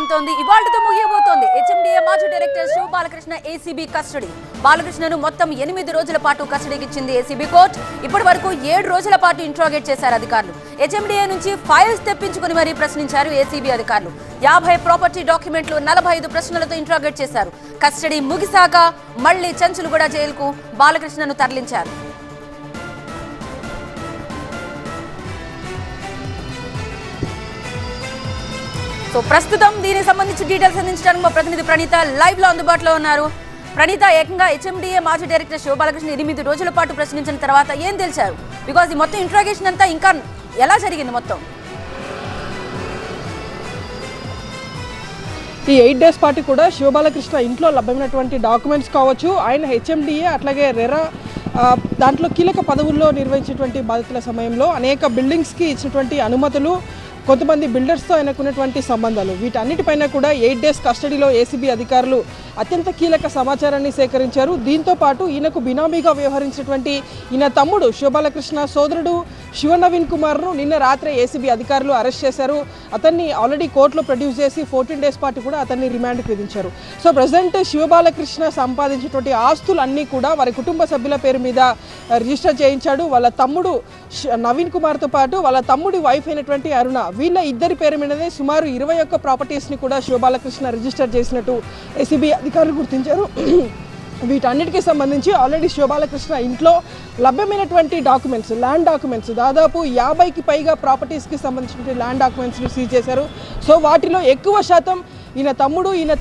అంటోంది. ఇవాళ్టితో ముగియబోతోంది హెచ్ఎండిఏ మాజీ director Shiva Balakrishna ACB custody. బాలకృష్ణను మొత్తం 8 రోజుల పాటు కస్టడీకి ఇచ్చింది ఏసీబీ కోర్టు. ఇప్పటి వరకు 7 రోజుల పాటు ఇంట్రాగేట్ చేశారు అధికారులు. హెచ్ఎండిఏ నుంచి ఫైల్స్ తెప్పించుకుని మరీ ప్రశ్నించారు ఏసీబీ అధికారులు. 50 ప్రాపర్టీ డాక్యుమెంట్లు, 45 ప్రశ్నలతో ఇంట్రాగేట్ చేశారు. కస్టడీ ముగిసాక మళ్లీ చెంచులగూడ జైలుకు బాలకృష్ణను తరలించారు. సో ప్రస్తుతం దీనికి సంబంధించి డీటెయిల్స్ అందించడానికి మా ప్రతినిధి ప్రణీత లైవ్ లో అందుబాటులో ఉన్నారు. ప్రణీత, ఏకంగా హెచ్ఎండిఏ మాజీ డైరెక్టర్ శివ బాలకృష్ణ 8 రోజుల పాటు ప్రశ్నించిన తర్వాత ఏం తెలిసారు? బికాజ్ ఈ మొత్తం ఇంట్రాగేషన్ అంతా ఇంకా ఎలా జరిగింది మొత్తం? ఈ 8 days పాటు కూడా శివ బాలకృష్ణ ఇంట్లో లభ్యమైనటువంటి డాక్యుమెంట్స్ కావచ్చు, ఆయన హెచ్ఎండిఏ అట్లాగే రెరా దాంట్లో కీలక పదవుల్లో నిర్వహించేటువంటి బాధితుల సమయంలో అనేక బిల్డింగ్స్కి ఇచ్చినటువంటి అనుమతులు, కొంతమంది బిల్డర్స్తో ఆయనకున్నటువంటి సంబంధాలు, వీటన్నిటిపైన కూడా 8 days కస్టడీలో ఏసీబీ అధికారులు అత్యంత కీలక సమాచారాన్ని సేకరించారు. దీంతో పాటు ఈయనకు బినామీగా వ్యవహరించినటువంటి ఈయన తమ్ముడు శివ బాలకృష్ణ సోదరుడు శివ నవీన్ కుమార్ను నిన్న రాత్రి ఏసీబీ అధికారులు అరెస్ట్ చేశారు. అతన్ని ఆల్రెడీ కోర్టులో ప్రొడ్యూస్ చేసి 14 days పాటు కూడా అతన్ని రిమాండ్కి విధించారు. సో ప్రజెంట్ శివ బాలకృష్ణ సంపాదించినటువంటి ఆస్తులన్నీ కూడా వారి కుటుంబ సభ్యుల పేరు మీద రిజిస్టర్ చేయించాడు. వాళ్ళ తమ్ముడు నవీన్ కుమార్తో పాటు వాళ్ళ తమ్ముడి వైఫ్ అయినటువంటి అరుణ, వీళ్ళ ఇద్దరి పేరు మీదనే సుమారు 21 ప్రాపర్టీస్ని కూడా శివ బాలకృష్ణ రిజిస్టర్ చేసినట్టు ఏసీబీ అధికారులు గుర్తించారు. వీటన్నిటికీ సంబంధించి ఆల్రెడీ శివ బాలకృష్ణ ఇంట్లో లభ్యమైనటువంటి డాక్యుమెంట్స్, ల్యాండ్ డాక్యుమెంట్స్, దాదాపు 50కి పైగా ప్రాపర్టీస్కి సంబంధించిన ల్యాండ్ డాక్యుమెంట్స్ని సీజ్ చేశారు. సో వాటిలో ఎక్కువ శాతం ఈయన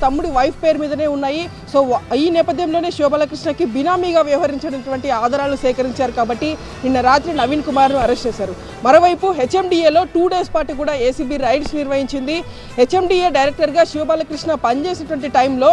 తమ్ముడి వైఫ్ పేరు మీదనే ఉన్నాయి. సో ఈ నేపథ్యంలోనే శివ బాలకృష్ణకి బినామీగా వ్యవహరించినటువంటి ఆధారాలు సేకరించారు కాబట్టి నిన్న రాత్రి నవీన్ కుమార్ను అరెస్ట్ చేశారు. మరోవైపు హెచ్ఎండిఏలో 2 days పాటు కూడా ఏసీబీ రైడ్స్ నిర్వహించింది. హెచ్ఎండిఏ డైరెక్టర్గా శివ బాలకృష్ణ పనిచేసేటువంటి టైంలో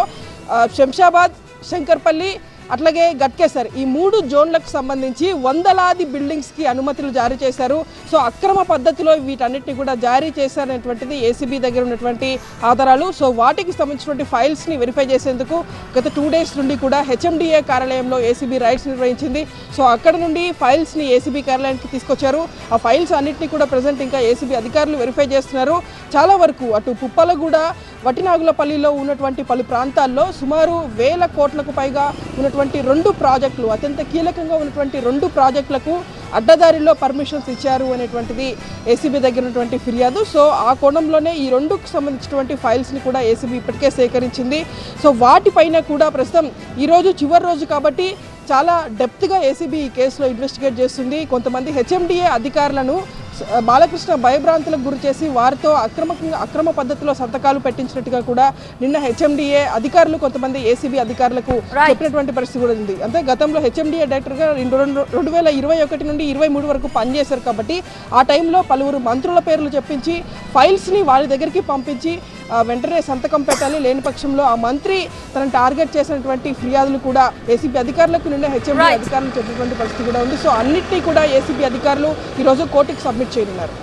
శంషాబాద్, శంకర్పల్లి అట్లాగే గట్కేసర్ ఈ 3 జోన్లకు సంబంధించి వందలాది బిల్డింగ్స్కి అనుమతులు జారీ చేశారు. సో అక్రమ పద్ధతిలో వీటన్నిటిని కూడా జారీ చేశారనేటువంటిది ఏసీబీ దగ్గర ఉన్నటువంటి ఆధారాలు. సో వాటికి సంబంధించినటువంటి ఫైల్స్ని వెరిఫై చేసేందుకు గత 2 days నుండి కూడా హెచ్ఎండిఏ కార్యాలయంలో ఏసీబీ రైడ్స్ నిర్వహించింది. సో అక్కడ నుండి ఫైల్స్ని ఏసీబీ కార్యాలయానికి తీసుకొచ్చారు. ఆ ఫైల్స్ అన్నింటినీ కూడా ప్రజెంట్ ఇంకా ఏసీబీ అధికారులు వెరిఫై చేస్తున్నారు. చాలా వరకు అటు పుప్పలగూడ, వటినాగులపల్లిలో ఉన్నటువంటి పలు ప్రాంతాల్లో సుమారు 1000 కోట్లకు పైగా ఉన్నటువంటి 2 ప్రాజెక్టులు, అత్యంత కీలకంగా ఉన్నటువంటి 2 ప్రాజెక్టులకు అడ్డదారిలో పర్మిషన్స్ ఇచ్చారు అనేటువంటిది ఏసీబీ దగ్గర ఉన్నటువంటి ఫిర్యాదు. సో ఆ కోణంలోనే ఈ 2కు సంబంధించినటువంటి ఫైల్స్ని కూడా ఏసీబీ ఇప్పటికే సేకరించింది. సో వాటిపైన కూడా ప్రస్తుతం ఈరోజు చివరి రోజు కాబట్టి చాలా డెప్త్గా ఏసీబీ ఈ కేసులో ఇన్వెస్టిగేట్ చేస్తుంది. కొంతమంది హెచ్ఎండిఏ అధికారులను బాలకృష్ణ భయభ్రాంతులకు గురి చేసి వారితో అక్రమ పద్ధతిలో సంతకాలు పెట్టించినట్టుగా కూడా నిన్న హెచ్ఎండిఏ అధికారులు కొంతమంది ఏసీబీ అధికారులకు చెప్పినటువంటి పరిస్థితి కూడా ఉంది. అంటే గతంలో హెచ్ఎండిఏ డైరెక్టర్గా 2021 నుండి 23 వరకు పనిచేశారు కాబట్టి ఆ టైంలో పలువురు మంత్రుల పేర్లు చెప్పించి ఫైల్స్ని వాళ్ళ దగ్గరికి పంపించి వెంటనే సంతకం పెట్టాలి, లేని పక్షంలో ఆ మంత్రి తనను టార్గెట్ చేసినటువంటి ఫిర్యాదులు కూడా ఏసీబీ అధికారులకు నిన్న హెచ్ఎండిఏ అధికారులు చెప్పినటువంటి పరిస్థితి కూడా ఉంది. సో అన్నింటినీ కూడా ఏసీబీ అధికారులు ఈరోజు కోర్టుకి సబ్మిట్ చేయనున్నారు.